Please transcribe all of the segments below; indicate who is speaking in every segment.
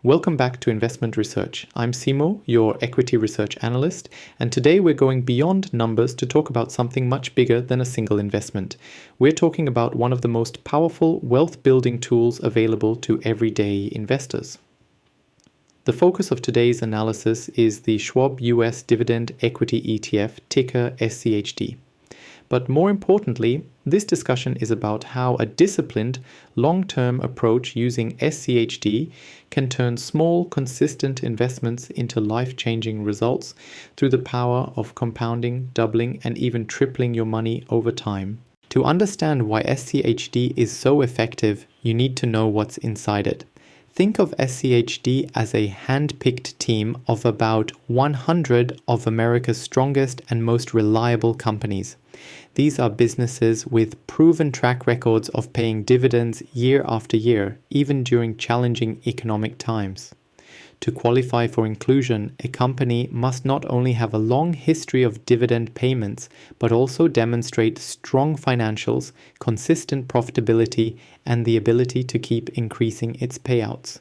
Speaker 1: Welcome back to Investment Research. I'm Simo, your equity research analyst, and today we're going beyond numbers to talk about something much bigger than a single investment. We're talking about one of the most powerful wealth-building tools available to everyday investors. The focus of today's analysis is the Schwab U.S. Dividend Equity ETF, ticker SCHD. But more importantly, this discussion is about how a disciplined, long-term approach using SCHD can turn small, consistent investments into life-changing results through the power of compounding, doubling, and even tripling your money over time. To understand why SCHD is so effective, you need to know what's inside it. Think of SCHD as a hand-picked team of about 100 of America's strongest and most reliable companies. These are businesses with proven track records of paying dividends year after year, even during challenging economic times. To qualify for inclusion, a company must not only have a long history of dividend payments, but also demonstrate strong financials, consistent profitability, and the ability to keep increasing its payouts.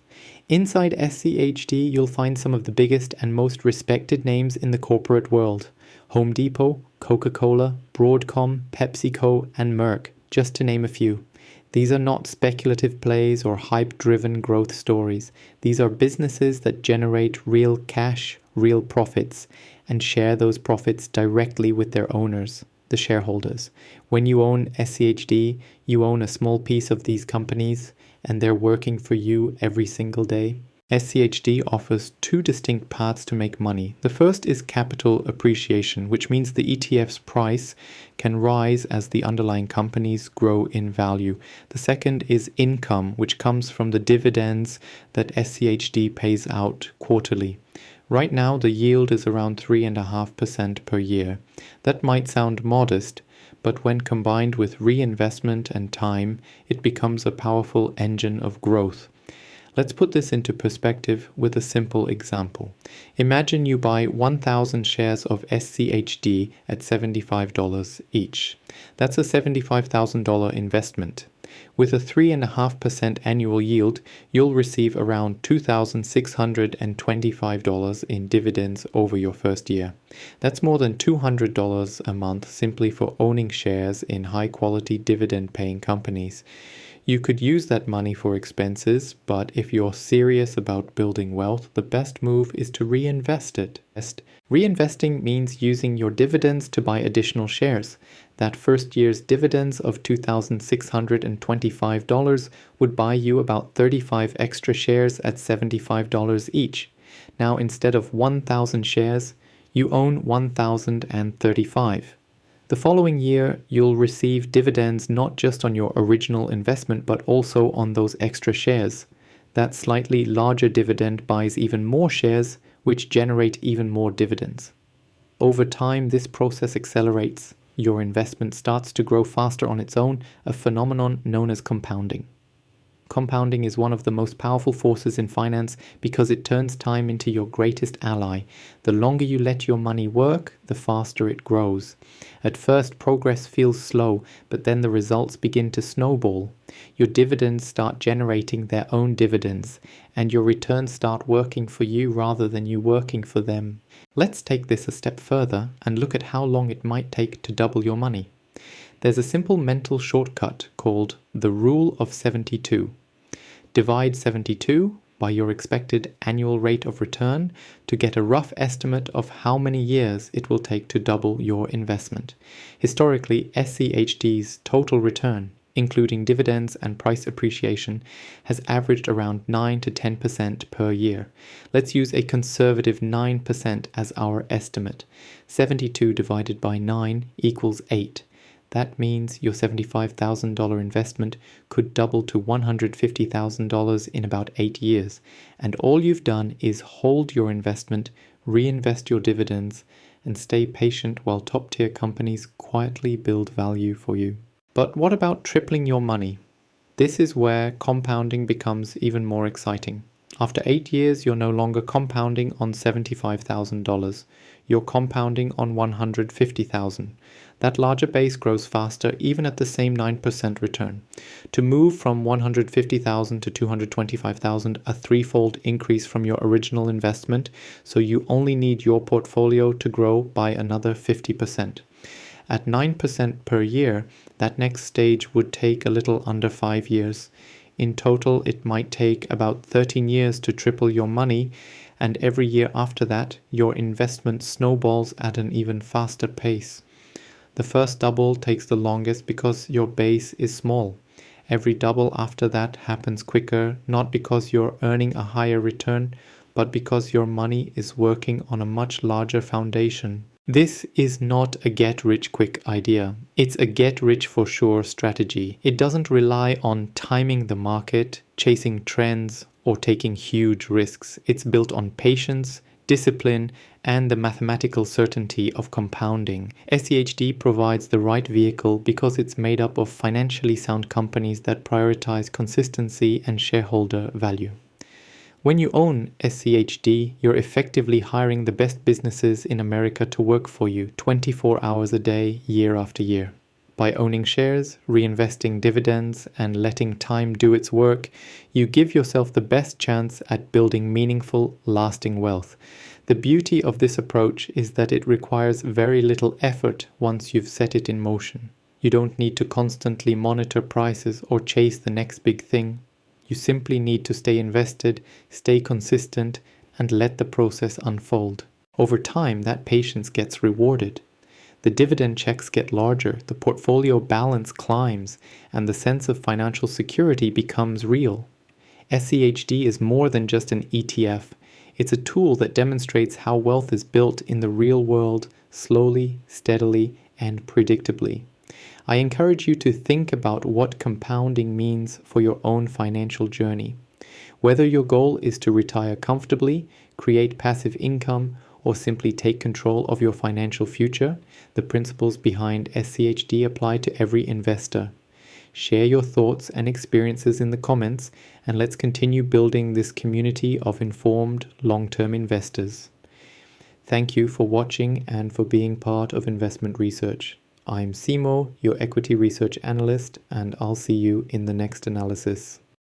Speaker 1: Inside SCHD, you'll find some of the biggest and most respected names in the corporate world: Home Depot, Coca-Cola, Broadcom, PepsiCo, and Merck, just to name a few. These are not speculative plays or hype-driven growth stories. These are businesses that generate real cash, real profits, and share those profits directly with their owners, the shareholders. When you own SCHD, you own a small piece of these companies, and they're working for you every single day. SCHD offers two distinct paths to make money. The first is capital appreciation, which means the ETF's price can rise as the underlying companies grow in value. The second is income, which comes from the dividends that SCHD pays out quarterly. Right now, the yield is around 3.5% per year. That might sound modest, but when combined with reinvestment and time, it becomes a powerful engine of growth. Let's put this into perspective with a simple example. Imagine you buy 1,000 shares of SCHD at $75 each. That's a $75,000 investment. With a 3.5% annual yield, you'll receive around $2,625 in dividends over your first year. That's more than $200 a month simply for owning shares in high-quality dividend-paying companies. You could use that money for expenses, but if you're serious about building wealth, the best move is to reinvest it. Reinvesting means using your dividends to buy additional shares. That first year's dividends of $2,625 would buy you about 35 extra shares at $75 each. Now, instead of 1,000 shares, you own 1,035. The following year, you'll receive dividends not just on your original investment, but also on those extra shares. That slightly larger dividend buys even more shares, which generate even more dividends. Over time, this process accelerates. Your investment starts to grow faster on its own, a phenomenon known as compounding. Compounding is one of the most powerful forces in finance because it turns time into your greatest ally. The longer you let your money work, the faster it grows. At first, progress feels slow, but then the results begin to snowball. Your dividends start generating their own dividends, and your returns start working for you rather than you working for them. Let's take this a step further and look at how long it might take to double your money. There's a simple mental shortcut called the Rule of 72. Divide 72 by your expected annual rate of return to get a rough estimate of how many years it will take to double your investment. Historically, SCHD's total return, including dividends and price appreciation, has averaged around 9 to 10% per year. Let's use a conservative 9% as our estimate. 72 divided by 9 equals 8. That means your $75,000 investment could double to $150,000 in about 8 years. And all you've done is hold your investment, reinvest your dividends, and stay patient while top-tier companies quietly build value for you. But what about tripling your money? This is where compounding becomes even more exciting. After 8 years, you're no longer compounding on $75,000. You're compounding on $150,000. That larger base grows faster even at the same 9% return. To move from $150,000 to $225,000, a threefold increase from your original investment, so you only need your portfolio to grow by another 50%. At 9% per year, that next stage would take a little under 5 years. In total, it might take about 13 years to triple your money, and every year after that, your investment snowballs at an even faster pace. The first double takes the longest because your base is small. Every double after that happens quicker, not because you're earning a higher return, but because your money is working on a much larger foundation. This is not a get-rich-quick idea. It's a get-rich-for-sure strategy. It doesn't rely on timing the market, chasing trends, or taking huge risks. It's built on patience, discipline, and the mathematical certainty of compounding. SCHD provides the right vehicle because it's made up of financially sound companies that prioritize consistency and shareholder value. When you own SCHD, you're effectively hiring the best businesses in America to work for you 24 hours a day, year after year. By owning shares, reinvesting dividends, and letting time do its work, you give yourself the best chance at building meaningful, lasting wealth. The beauty of this approach is that it requires very little effort once you've set it in motion. You don't need to constantly monitor prices or chase the next big thing. You simply need to stay invested, stay consistent, and let the process unfold. Over time, that patience gets rewarded. The dividend checks get larger, the portfolio balance climbs, and the sense of financial security becomes real. SCHD is more than just an ETF. It's a tool that demonstrates how wealth is built in the real world, slowly, steadily, and predictably. I encourage you to think about what compounding means for your own financial journey. Whether your goal is to retire comfortably, create passive income, or simply take control of your financial future, the principles behind SCHD apply to every investor. Share your thoughts and experiences in the comments, and let's continue building this community of informed, long-term investors. Thank you for watching and for being part of Investment Research. I'm Simo, your equity research analyst, and I'll see you in the next analysis.